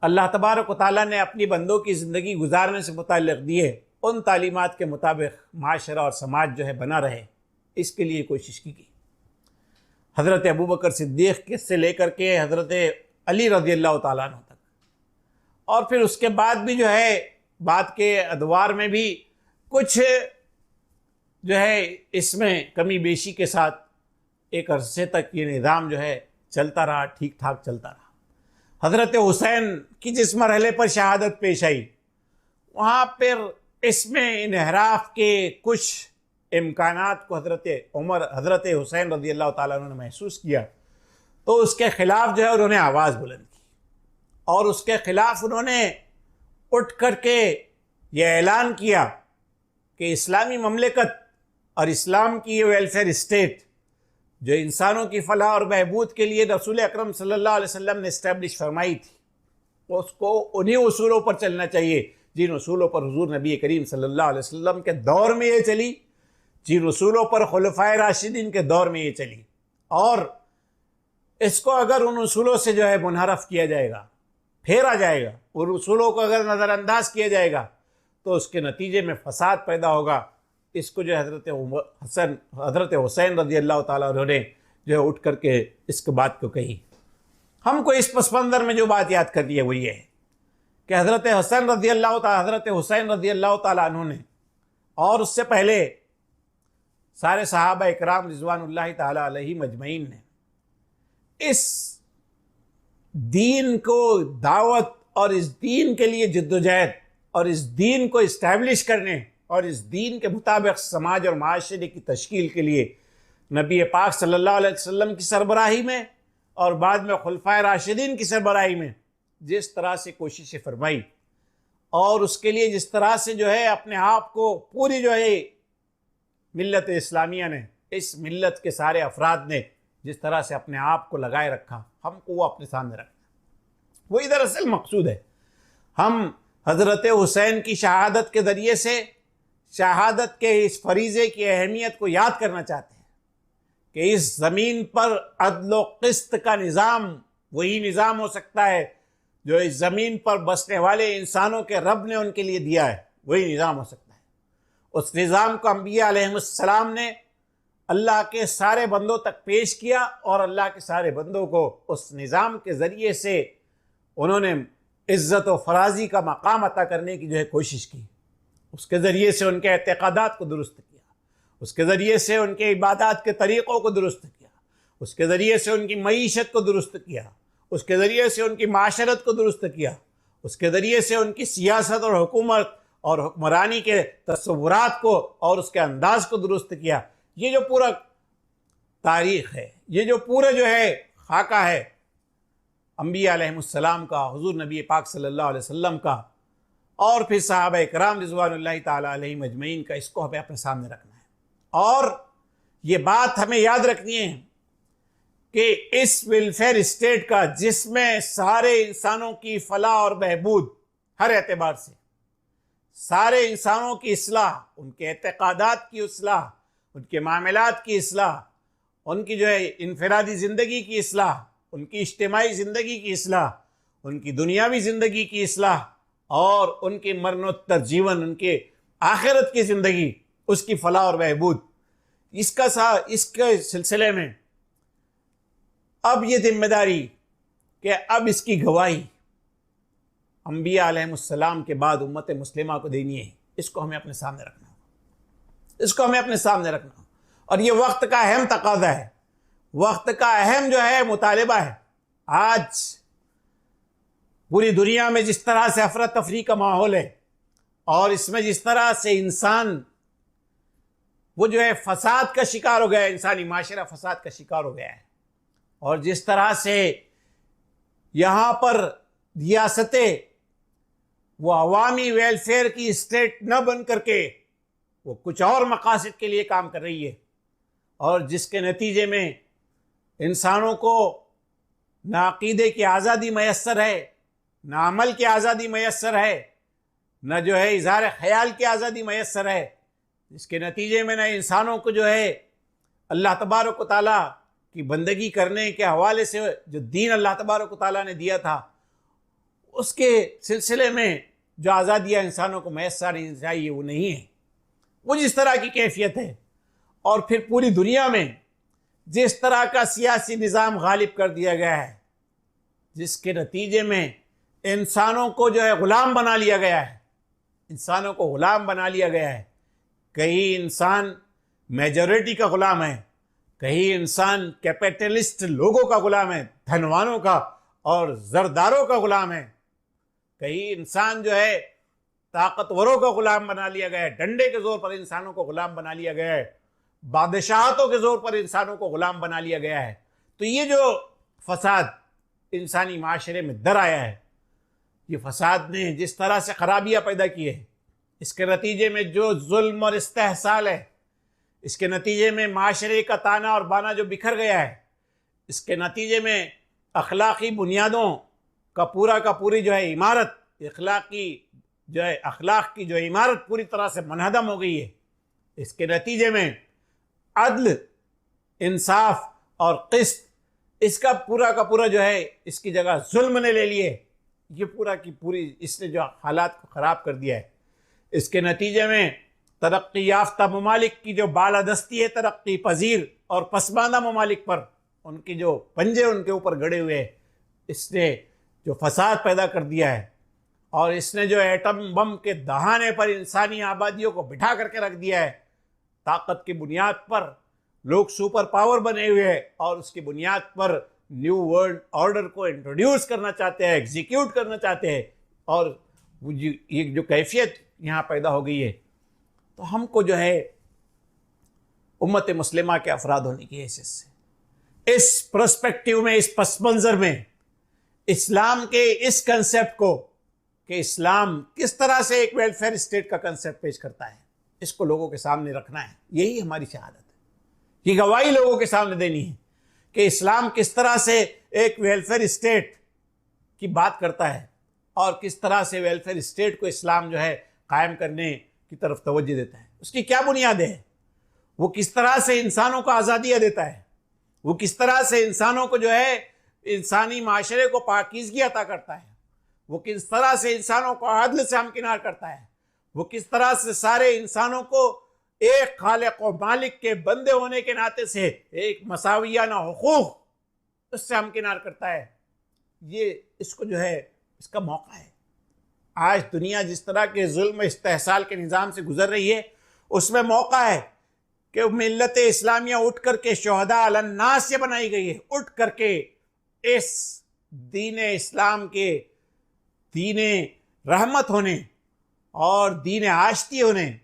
अल्लाह तबारक व तआला ने अपनी बंदों की ज़िंदगी गुजारने से मुताल्लिक़ दिए, उन तालीमात के मुताबिक माशरा और समाज जो है बना रहे, इसके लिए कोशिश की गई। हज़रत अबू बकर सिद्दीक़ से लेकर के हज़रत अली रज़ियल्लाहु तआला अन्हु तक, और फिर उसके बाद भी जो है बाद के अदवार में भी कुछ जो है इसमें कमी बेशी के साथ एक अरसे तक ये निज़ाम जो है चलता रहा, ठीक ठाक चलता रहा। हज़रत हुसैन की जिस मरहले पर शहादत पेश आई, वहाँ पर इसमें इनहराफ के कुछ इम्कानात को हज़रत हुसैन रज़ियल्लाहु ताला अन्हु ने महसूस किया, तो उसके ख़िलाफ़ जो है उन्होंने आवाज़ बुलंद की और उसके ख़िलाफ़ उन्होंने उठ कर के ये ऐलान किया कि इस्लामी ममलिकत और इस्लाम की ये वेलफेयर स्टेट जो इंसानों की फ़लाह और बहबूद के लिए रसूल अकरम सल्लल्लाहु अलैहि वसल्लम ने इस्टेब्लिश फरमाई थी, उसको उन्हीं उसूलों पर चलना चाहिए जिन उसूलों पर हुज़ूर नबी करीम सल्लल्लाहु अलैहि वसल्लम के दौर में ये चली, जिन उसूलों पर खुलफाए राशिदीन के दौर में ये चली। और इसको अगर उन उसूलों से जो है मुनहरफ किया जाएगा, फेरा जाएगा, उन उसूलों को अगर नज़रअंदाज किया जाएगा, तो उसके नतीजे में फसाद पैदा होगा। इसको जो हज़रत हुसैन रज़ियल्लाहु ताला अन्हु ने जो है उठ करके इसके बात को कही। हमको इस पस मंज़र में जो बात याद करनी है वो ये है कि हज़रत हुसैन रज़ियल्लाहु ताला अन्हु ने और उससे पहले सारे सहाबा इकराम रिज़वानुल्लाहि ताला अलैहिम अजमईन ने इस दीन को दावत और इस दीन के लिए जिद्दोजहद और इस दीन को इस्टेब्लिश करने और इस दीन के मुताबिक समाज और माशरे की तश्कील के लिए नबी पाक सल्लल्लाहु अलैहि वसल्लम की सरबराही में और बाद में खुलफाए राशिदीन की सरबराही में जिस तरह से कोशिशें फरमाई और उसके लिए जिस तरह से जो है अपने आप को पूरी जो है मिल्लत इस्लामिया ने, इस मिल्लत के सारे अफराद ने जिस तरह से अपने आप को लगाए रखा, हमको वो अपने सामने रखना, वही दरअसल मकसूद है। हम हज़रत हुसैन की शहादत के ज़रिए से शहादत के इस फरीज़े की अहमियत को याद करना चाहते हैं कि इस ज़मीन पर अदल व क़िस्त का निज़ाम वही निज़ाम हो सकता है जो इस ज़मीन पर बसने वाले इंसानों के रब ने उनके लिए दिया है, वही निज़ाम हो सकता है। उस निज़ाम को अंबिया अलैहिमुस्सलाम ने अल्लाह के सारे बंदों तक पेश किया और अल्लाह के सारे बंदों को उस निज़ाम के ज़रिए से उन्होंने इज़्ज़त व फराज़ी का मकाम अता करने की जो है कोशिश की। उसके ज़रिए से उनके एतक़ादात को दुरुस्त किया, उसके ज़रिए से उनके इबादत के तरीक़ों को दुरुस्त किया, उसके ज़रिए से उनकी मईशत को दुरुस्त किया, उसके ज़रिए से उनकी माशरत को दुरुस्त किया, उसके ज़रिए से उनकी सियासत और हुकूमत और हुक्मरानी के तस्वुरात को और उसके अंदाज को दुरुस्त किया। ये जो पूरा तारीख़ है, ये जो पूरा जो है खाका है अंबिया अलैहिमुस्सलाम का, हुज़ूर नबी पाक सल्लल्लाहु अलैहि वसल्लम का और फिर सहाबा इकराम रिज़वानुल्लाहि ताला अलैहिम अजमईन का, इसको हमें अपने सामने रखना है। और ये बात हमें याद रखनी है कि इस वेलफेयर स्टेट का, जिसमें सारे इंसानों की फलाह और बहबूद हर एतबार से, सारे इंसानों की इस्लाह, उनके एतक़ादात की इस्लाह, उनके मामलात की इस्लाह, उनकी जो है इनफरादी ज़िंदगी की इस्लाह, उनकी इज्तिमाई ज़िंदगी की इस्लाह, उनकी दुनियावी ज़िंदगी की इस्लाह और उनके मरणोत्तर जीवन, उनके आखिरत की ज़िंदगी, उसकी फलाह और बहबूद, इसके सिलसिले में अब ये जिम्मेदारी कि अब इसकी गवाही अंबिया अलैहिमुस्सलाम के बाद उम्मत मुस्लिमा को देनी है। इसको हमें अपने सामने रखना होगा, इसको हमें अपने सामने रखना होगा। और ये वक्त का अहम तकाज़ा है, वक्त का अहम जो है मुतालिबा है। आज पूरी दुनिया में जिस तरह से अफरा तफरी का माहौल है और इसमें जिस तरह से इंसान वो जो है फसाद का शिकार हो गया है, इंसानी माशरा फसाद का शिकार हो गया है, और जिस तरह से यहाँ पर रियासतें वो अवामी वेलफेयर की स्टेट न बन करके वो कुछ और मकासद के लिए काम कर रही है, और जिसके नतीजे में इंसानों को ना अक़ीदे की आज़ादी मैसर है, ना अमल की आज़ादी मैसर है, न जो है इज़हार ख़याल की आज़ादी मैसर है, जिसके नतीजे में न इंसानों को जो है अल्लाह तबारक व तआला की बंदगी करने के हवाले से जो दीन अल्लाह तबारक व तआला ने दिया था, उसके सिलसिले में जो आज़ादियाँ इंसानों को मैसर चाहिए वो नहीं है। वो जिस तरह की कैफियत है, और फिर पूरी दुनिया में जिस तरह का सियासी निज़ाम गालिब कर दिया गया है, जिसके नतीजे में इंसानों को जो है ग़ुलाम बना लिया गया है, इंसानों को ग़ुलाम बना लिया गया है। कहीं इंसान मेजॉरिटी का ग़ुलाम है, कहीं इंसान कैपिटलिस्ट लोगों का ग़ुलाम है, धनवानों का और ज़रदारों का ग़ुलाम है, कहीं इंसान जो है ताकतवरों का ग़ुलाम बना लिया गया है, डंडे के ज़ोर पर इंसानों को ग़ुलाम बना लिया गया है, बादशाहतों के ज़ोर पर इंसानों को ग़ुलाम बना लिया गया है। तो ये जो फसाद इंसानी माशरे में दर आया है, ये फसाद ने जिस तरह से ख़राबियाँ पैदा की है, इसके नतीजे में जो जुल्म और इस्तेहसाल है, इसके नतीजे में माशरे का ताना और बाना जो बिखर गया है, इसके नतीजे में अखलाक़ी बुनियादों का पूरी जो है इमारत, अखलाक़ की जो इमारत पूरी तरह से मनहदम हो गई है। इसके नतीजे में अदल, इंसाफ और क़िस्त, इसका पूरा का पूरा जो है इसकी जगह जुल्म ने ले लिए। ये पूरा की पूरी इसने जो हालात को ख़राब कर दिया है। इसके नतीजे में तरक्की याफ्ता ममालिक की जो बालादस्ती है तरक्की पजीर और पसमानदा ममालिक पर, उनकी जो पंजे उनके ऊपर गड़े हुए, इसने जो फसाद पैदा कर दिया है, और इसने जो एटम बम के दहाने पर इंसानी आबादियों को बिठा करके रख दिया है। ताकत की बुनियाद पर लोग सुपर पावर बने हुए हैं और उसकी बुनियाद पर न्यू वर्ल्ड ऑर्डर को इंट्रोड्यूस करना चाहते हैं, एग्जीक्यूट करना चाहते हैं, और ये जो कैफियत यहाँ पैदा हो गई है, तो हमको जो है उम्मत मुस्लिमा के अफराद होने की हैसियत से इस पर्सपेक्टिव में, इस पस मंज़र में इस्लाम के इस कंसेप्ट को कि इस्लाम किस तरह से एक वेलफेयर स्टेट का कंसेप्ट पेश करता है, इसको लोगों के सामने रखना है। यही हमारी शहादत है, ये गवाही लोगों के सामने देनी है कि इस्लाम किस तरह से एक वेलफेयर स्टेट की बात करता है और किस तरह से वेलफेयर स्टेट को इस्लाम जो है कायम करने की तरफ तवज्जो देता है। उसकी क्या बुनियादें हैं, वो किस तरह से इंसानों को आज़ादियाँ देता है, वो किस तरह से इंसानों को जो है इंसानी माशरे को पाकीज़गी अता करता है, वो किस तरह से इंसानों को अदल से हमकिनार करता है, वो किस तरह से सारे इंसानों को एक खालिक व मालिक के बंदे होने के नाते से एक मसावियाना हुकूक उससे हमकिनार करता है। ये इसको जो है इसका मौका है। आज दुनिया जिस तरह के जुल्म इस्तेहसाल के निज़ाम से गुजर रही है, उसमें मौका है कि मिल्लत इस्लामिया उठ करके शोहदा अलन्नास से बनाई गई है, उठ करके इस दीन इस्लाम के दीन रहमत होने और दीन आश्ती होने,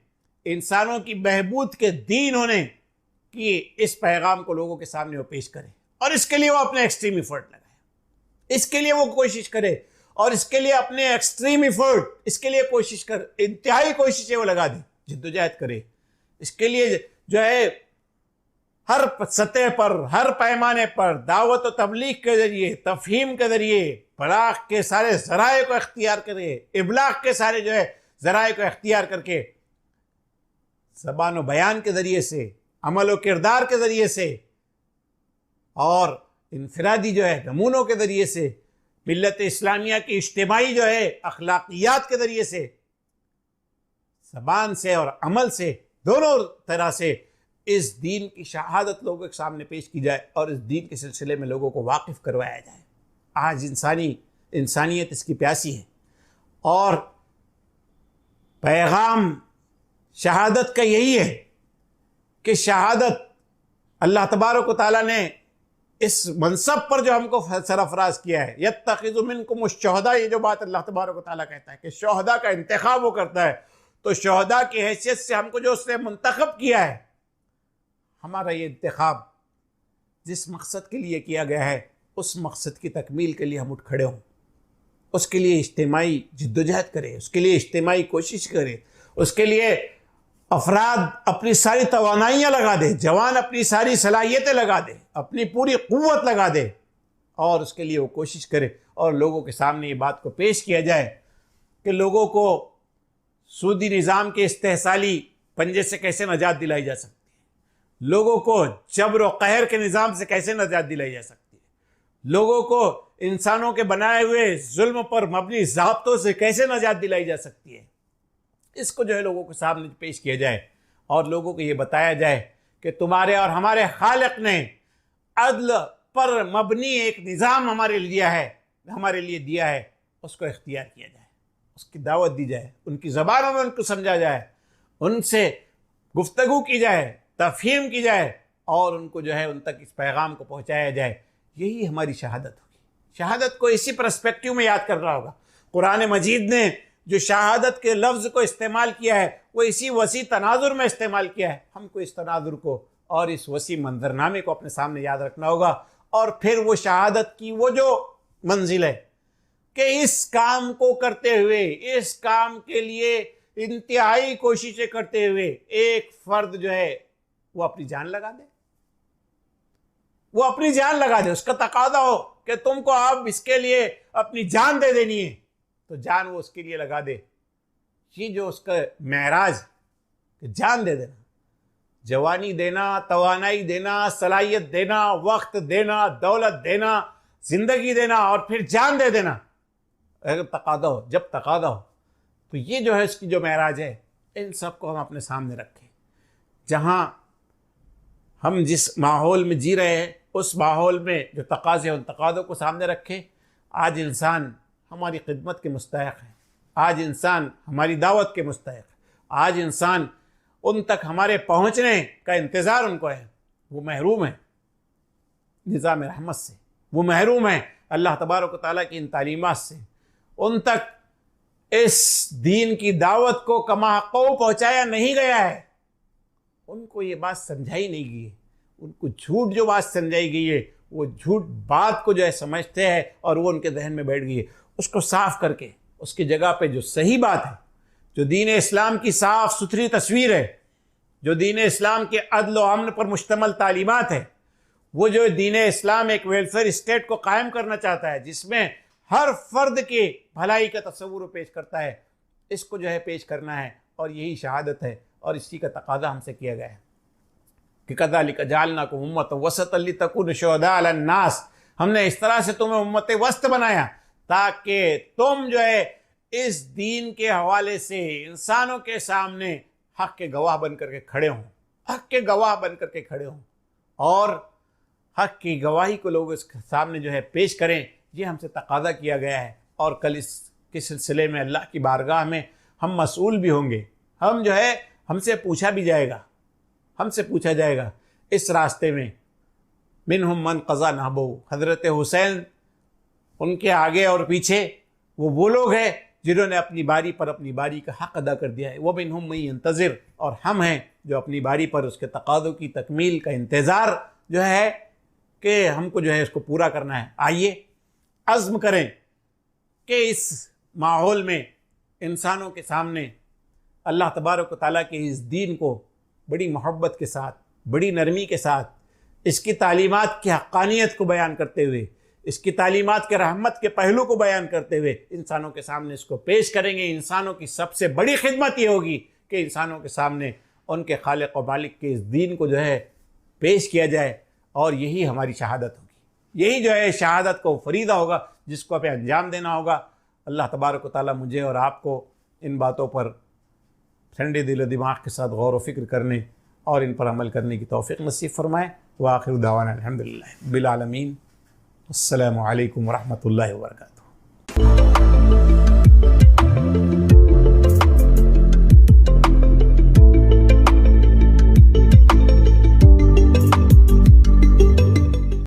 इंसानों की बहबूद के दीन होने की इस पैगाम को लोगों के सामने वो पेश करे। और इसके लिए वो अपने एक्सट्रीम एफर्ट लगाए, इसके लिए वो कोशिश करे, और इसके लिए अपने एक्सट्रीम एफर्ट, इसके लिए कोशिश कर, इंतहाई कोशिशें वो लगा दे, जिद्दोजहद करे। इसके लिए जो है हर सतह पर, हर पैमाने पर दावत और तबलीग के जरिए, तफहीम के जरिए, बलाग के सारे ज़राए को इख्तियार करे, इबलाग के सारे जो है ज़राए को इख्तियार करके, ज़बान व बयान के ज़रिए से, अमल व किरदार के ज़रिए से और इनफरादी जो है नमूनों के ज़रिए से, मिल्लत इस्लामिया की इज्तिमाई जो है अखलाकियात के ज़रिए से, ज़बान से और अमल से, दोनों तरह से इस दीन की शहादत लोगों के सामने पेश की जाए और इस दीन के सिलसिले में लोगों को वाकिफ़ करवाया जाए। आज इंसानियत इसकी प्यासी है और पैगाम शहादत का यही है कि शहादत अल्लाह तबारक व तआला ने इस मनसब पर जो हमको सरफराज किया है, यत्तखिज़ु मिनकुम शुहदा, ये जो बात अल्लाह तबारक व तआला कहता है कि शुहदा का इंतखाब वो करता है, तो शुहदा की हैसियत से हमको जो उसने मुंतखब किया है, हमारा ये इंतखाब जिस मकसद के लिए किया गया है, उस मकसद की तकमील के लिए हम उठ खड़े हों, उसके लिए इज्तिमाई जिद्दोजहद करें, उसके लिए इज्तिमाई कोशिश करें, उसके लिए अफराद अपनी सारी तवानाइयाँ लगा दे, जवान अपनी सारी सलाहियतें लगा दे, अपनी पूरी क़ुव्वत लगा दे, और उसके लिए वो कोशिश करे और लोगों के सामने ये बात को पेश किया जाए कि लोगों को सूदी निज़ाम के इस्तेहसाली पंजे से कैसे निजात दिलाई जा सकती है, लोगों को जबर व कहर के निज़ाम से कैसे निजात दिलाई जा सकती है, लोगों को इंसानों के बनाए हुए जुल्म पर मबनी ज़ाब्तों से कैसे निजात दिलाई जा सकती है। इसको जो है लोगों के सामने पेश किया जाए और लोगों को ये बताया जाए कि तुम्हारे और हमारे खालिक ने अदल पर मबनी एक निज़ाम हमारे लिए दिया है, उसको इख्तियार किया जाए, उसकी दावत दी जाए, उनकी ज़बानों में उनको समझा जाए, उनसे गुफ्तगू की जाए, तफ़हीम की जाए और उनको जो है उन तक इस पैगाम को पहुँचाया जाए। यही हमारी शहादत होगी। शहादत को इसी पर्सपेक्टिव में याद कर रहा होगा। कुरान मजीद ने जो शहादत के लफ्ज़ को इस्तेमाल किया है वो इसी वसी तनाजुर में इस्तेमाल किया है। हमको इस तनाजुर को और इस वसी मंजरनामे को अपने सामने याद रखना होगा और फिर वो शहादत की वो जो मंजिल है कि इस काम को करते हुए, इस काम के लिए इंतहाई कोशिशें करते हुए एक फ़र्द जो है वो अपनी जान लगा दे, वो अपनी जान लगा दे। उसका तकादा हो कि तुमको अब इसके लिए अपनी जान दे देनी है तो जान वो उसके लिए लगा दे। ये जो उसका महराज जान दे देना, जवानी देना, तवानाई देना, सलाहियत देना, वक्त देना, दौलत देना, ज़िंदगी देना और फिर जान दे देना, अगर तकादा हो, जब तकादा हो, तो ये जो है इसकी जो महराज है, इन सब को हम अपने सामने रखें। जहाँ हम जिस माहौल में जी रहे हैं उस माहौल में जो तकाज़े उन तकादों को सामने रखें। आज इंसान हमारी खिदमत के मुस्तहिक़ है, आज इंसान हमारी दावत के मुस्तहिक़ है, आज इंसान उन तक हमारे पहुँचने का इंतज़ार उनको है। वो महरूम है निज़ाम रहमत से, वो महरूम है अल्लाह तबारक व तआला की इन तालीमात से। उन तक इस दीन की दावत को कमा हक़्क़ो पहुँचाया नहीं गया है, उनको ये बात समझाई नहीं गई है, उनको झूठ जो बात समझाई गई है वो झूठ बात को जो है समझते हैं और वो उनके जहन में बैठ गई है। उसको साफ़ करके उसकी जगह पे जो सही बात है, जो दीन इस्लाम की साफ़ सुथरी तस्वीर है, जो दीन इस्लाम के अदल व अमन पर मुश्तमल तालीमात है, वो जो दीन इस्लाम एक वेलफेयर स्टेट को कायम करना चाहता है जिसमें हर फर्द के भलाई का तस्वुर पेश करता है, इसको जो है पेश करना है और यही शहादत है और इसी का तकाज़ा हमसे किया गया है कि कज़ालिका जअलनाकुम उम्मतन वसतन लितकूनू शुहदा अलन नास। हमने इस तरह से तुम्हें उम्मत वस्त बनाया ताकि तुम जो है इस दीन के हवाले से इंसानों के सामने हक़ के गवाह बन करके खड़े हों, हक़ के गवाह बन करके खड़े हों और हक़ की गवाही को लोग इसके सामने जो है पेश करें। ये हमसे तकाज़ा किया गया है और कल इस के सिलसिले में अल्लाह की बारगाह में हम मसूल भी होंगे। हम जो है हमसे पूछा भी जाएगा, हमसे पूछा जाएगा इस रास्ते में। मिनहुम मन क़ज़ा नहबहु, हज़रत हुसैन उनके आगे और पीछे वो लोग हैं जिन्होंने अपनी बारी पर अपनी बारी का हक़ अदा कर दिया है। वो मिनहुम मन यंतज़िर, और हम हैं जो अपनी बारी पर उसके तक़ाज़ों की तकमील का इंतज़ार जो है कि हमको जो है इसको पूरा करना है। आइए अज़्म करें कि इस माहौल में इंसानों के सामने अल्लाह तबारक व तआला के इस दीन को बड़ी मोहब्बत के साथ, बड़ी नरमी के साथ, इसकी तालीमात की हक़ानियत को बयान करते हुए, इसकी तालीमात के रहमत के पहलू को बयान करते हुए इंसानों के सामने इसको पेश करेंगे। इंसानों की सबसे बड़ी खिदमत ये होगी कि इंसानों के सामने उनके खालिक व मालिक के इस दीन को जो है पेश किया जाए, और यही हमारी शहादत होगी। यही जो है शहादत को फरीदा होगा जिसको हमें अंजाम देना होगा। अल्लाह तबारक व तआला मुझे और आपको इन बातों पर ठंडे दिल व दिमाग के साथ गौर व फिक्र करने और इन पर अमल करने की तौफीक नसीब फरमाए। व आखिर दावाना अल्हम्दुलिल्लाह रब्बिल आलमीन। अस्सलामु अलैकुम व रहमतुल्लाहि व बरकातुहू।